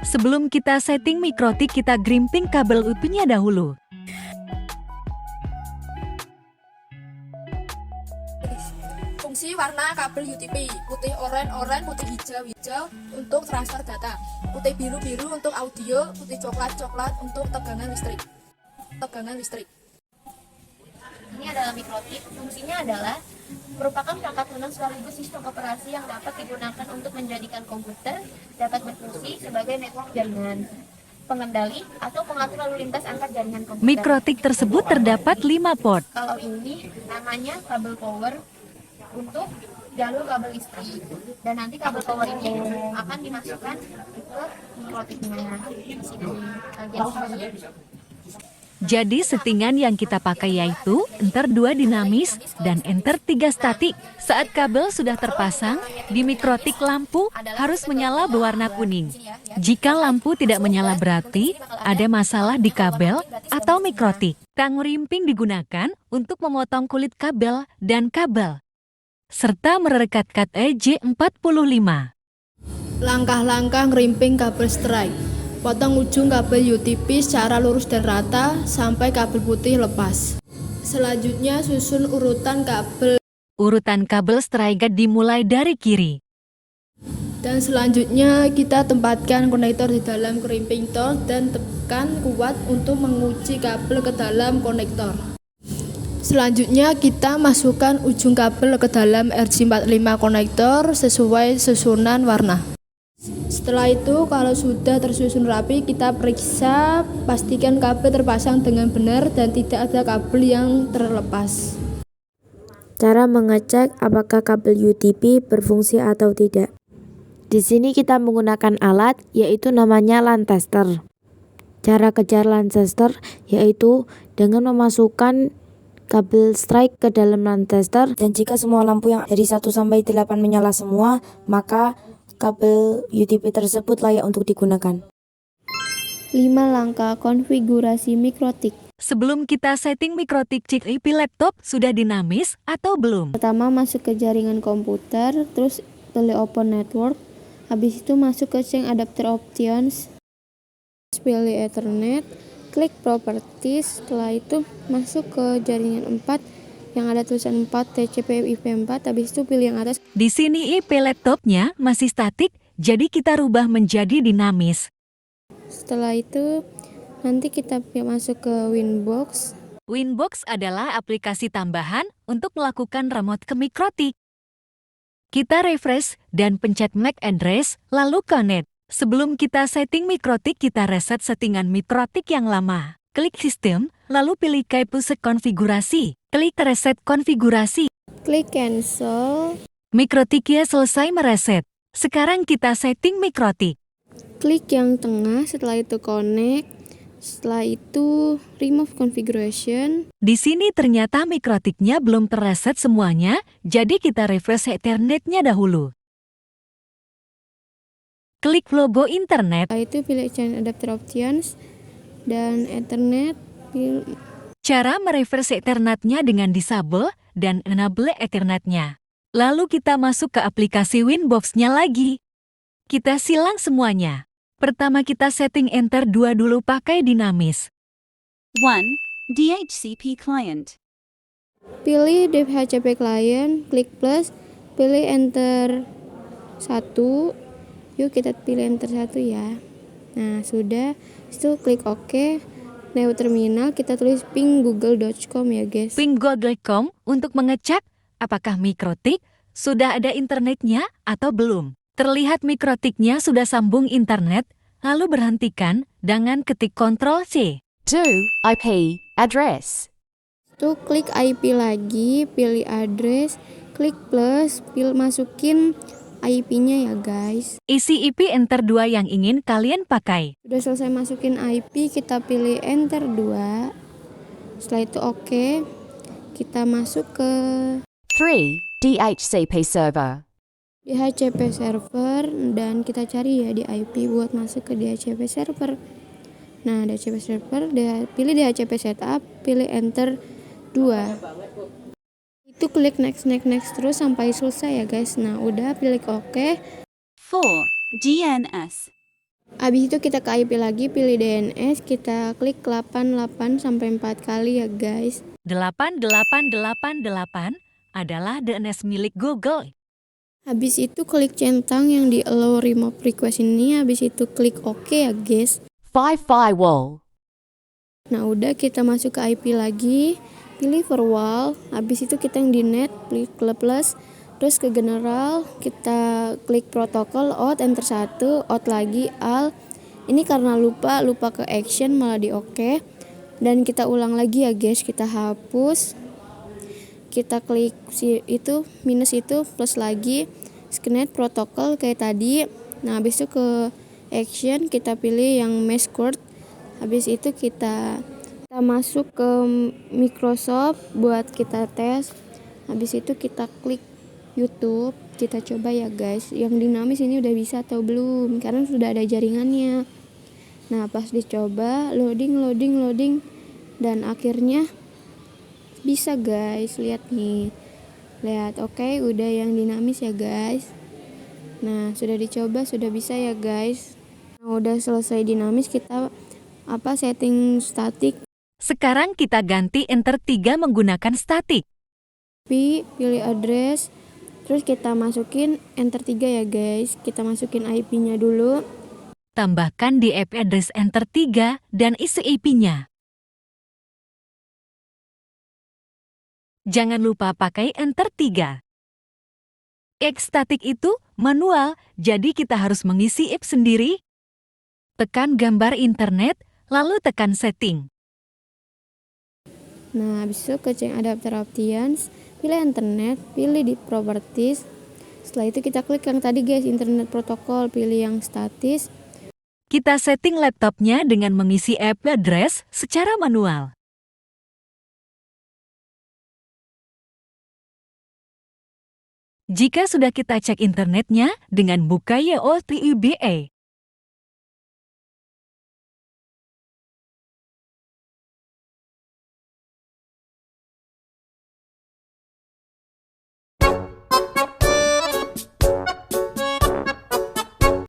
Sebelum kita setting mikrotik, kita grimping kabel UTP-nya dahulu. Fungsi warna kabel UTP, putih oranye, putih hijau untuk transfer data, putih biru untuk audio, putih coklat untuk tegangan listrik. Ini adalah mikrotik. Fungsinya adalah merupakan perangkat lunak sekaligus sistem operasi yang dapat digunakan untuk menjadikan komputer dapat berfungsi sebagai network jaringan, pengendali atau pengatur lalu lintas antar jaringan komputer. Mikrotik tersebut terdapat 5 port. Kalau ini namanya kabel power untuk jalur kabel listrik, dan nanti kabel power ini akan dimasukkan ke mikrotiknya. Di sini Jadi settingan yang kita pakai yaitu enter 2 dinamis dan enter 3 statik. Saat kabel sudah terpasang, di mikrotik lampu harus menyala berwarna kuning. Jika lampu tidak menyala berarti ada masalah di kabel atau mikrotik. Tang rimping digunakan untuk memotong kulit kabel dan kabel, serta merekatkan EJ45. Langkah-langkah ngerimping kabel strike. Potong ujung kabel UTP secara lurus dan rata sampai kabel putih lepas. Selanjutnya susun urutan kabel. Urutan kabel strike dimulai dari kiri. Dan selanjutnya kita tempatkan konektor di dalam crimping tool dan tekan kuat untuk mengunci kabel ke dalam konektor. Selanjutnya kita masukkan ujung kabel ke dalam RJ45 konektor sesuai susunan warna. Setelah itu, kalau sudah tersusun rapi, kita periksa, pastikan kabel terpasang dengan benar dan tidak ada kabel yang terlepas. Cara mengecek apakah kabel UTP berfungsi atau tidak. Di sini kita menggunakan alat yaitu namanya LAN tester. Cara kejar LAN tester yaitu dengan memasukkan kabel strike ke dalam LAN tester, dan jika semua lampu yang dari 1 sampai 8 menyala semua, maka kabel UTP tersebut layak untuk digunakan. 5 langkah konfigurasi mikrotik. Sebelum kita setting mikrotik chip IP laptop, sudah dinamis atau belum? Pertama masuk ke jaringan komputer, terus pilih open network. Habis itu masuk ke change adapter options, pilih Ethernet, klik properties. Setelah itu masuk ke jaringan 4 yang ada tulisan 4 TCP IP4, habis itu pilih yang atas. Di sini IP laptopnya masih statik, jadi kita rubah menjadi dinamis. Setelah itu nanti kita masuk ke Winbox. Winbox adalah aplikasi tambahan untuk melakukan remote ke mikrotik. Kita refresh dan pencet MAC address, lalu connect. Sebelum kita setting mikrotik, kita reset settingan mikrotik yang lama. Klik sistem, lalu pilih pusat konfigurasi. Klik reset konfigurasi. Klik cancel. Mikrotiknya selesai mereset. Sekarang kita setting mikrotik. Klik yang tengah, setelah itu connect. Setelah itu remove configuration. Di sini ternyata mikrotiknya belum terreset semuanya, jadi kita refresh Ethernetnya dahulu. Klik logo internet. Setelah itu pilih change adapter options dan Ethernet. Cara mereverse Ethernetnya dengan disable dan enable Ethernetnya. Lalu kita masuk ke aplikasi Winbox-nya lagi. Kita silang semuanya. Pertama kita setting enter 2 dulu pakai dinamis. 1. DHCP client. Pilih DHCP client, klik plus, pilih enter 1. Yuk kita pilih enter 1 ya. Nah sudah, itu klik OK. Lewat terminal kita tulis ping google.com ya guys. Ping google.com untuk mengecek apakah mikrotik sudah ada internetnya atau belum. Terlihat mikrotiknya sudah sambung internet, lalu berhentikan dengan ketik Ctrl+C. 2. IP address. Tuh klik IP lagi, pilih address, klik plus, masukin IP-nya ya guys. Isi IP enter 2 yang ingin kalian pakai. Sudah selesai masukin IP, kita pilih enter 2. Setelah itu oke. Kita masuk ke 3. DHCP server. DHCP server dan kita cari ya di IP buat masuk ke DHCP server. Nah, DHCP server, pilih DHCP setup, pilih enter 2. Itu klik next terus sampai selesai ya guys. Nah udah, pilih oke. 4. DNS. Habis itu kita ke IP lagi, pilih DNS, kita klik 88 sampai 4 kali ya guys. 8888 adalah DNS milik Google. Habis itu klik centang yang di allow remove request ini, habis itu klik OK ya guys. 5 firewall. Nah udah, kita masuk ke IP lagi, pilih firewall, habis itu kita yang di net, klik plus, terus ke general, kita klik protokol, out, enter 1, out lagi, al. Ini karena lupa ke action malah di OK. Dan kita ulang lagi ya guys, kita hapus. Kita klik itu, minus itu, plus lagi, skenet protokol kayak tadi. Nah habis itu ke action, kita pilih yang mesh code. Habis itu kita masuk ke Microsoft buat kita tes. Habis itu kita klik YouTube, kita coba ya guys. Yang dinamis ini udah bisa atau belum, karena sudah ada jaringannya. Nah pas dicoba, loading, dan akhirnya bisa guys. Lihat nih, lihat, oke, udah yang dinamis ya guys. Nah sudah dicoba, sudah bisa ya guys. Nah udah selesai dinamis, kita setting statik. Sekarang kita ganti enter 3 menggunakan statik. Pilih address, terus kita masukin enter 3 ya guys. Kita masukin IP-nya dulu. Tambahkan di IP address enter 3 dan isi IP-nya. Jangan lupa pakai enter 3. IP statik itu manual, jadi kita harus mengisi IP sendiri. Tekan gambar internet, lalu tekan setting. Nah habis itu ke change adapter options, pilih internet, pilih di properties. Setelah itu kita klik yang tadi guys, internet protokol, pilih yang statis. Kita setting laptopnya dengan mengisi IP address secara manual. Jika sudah kita cek internetnya dengan buka YOTUBA,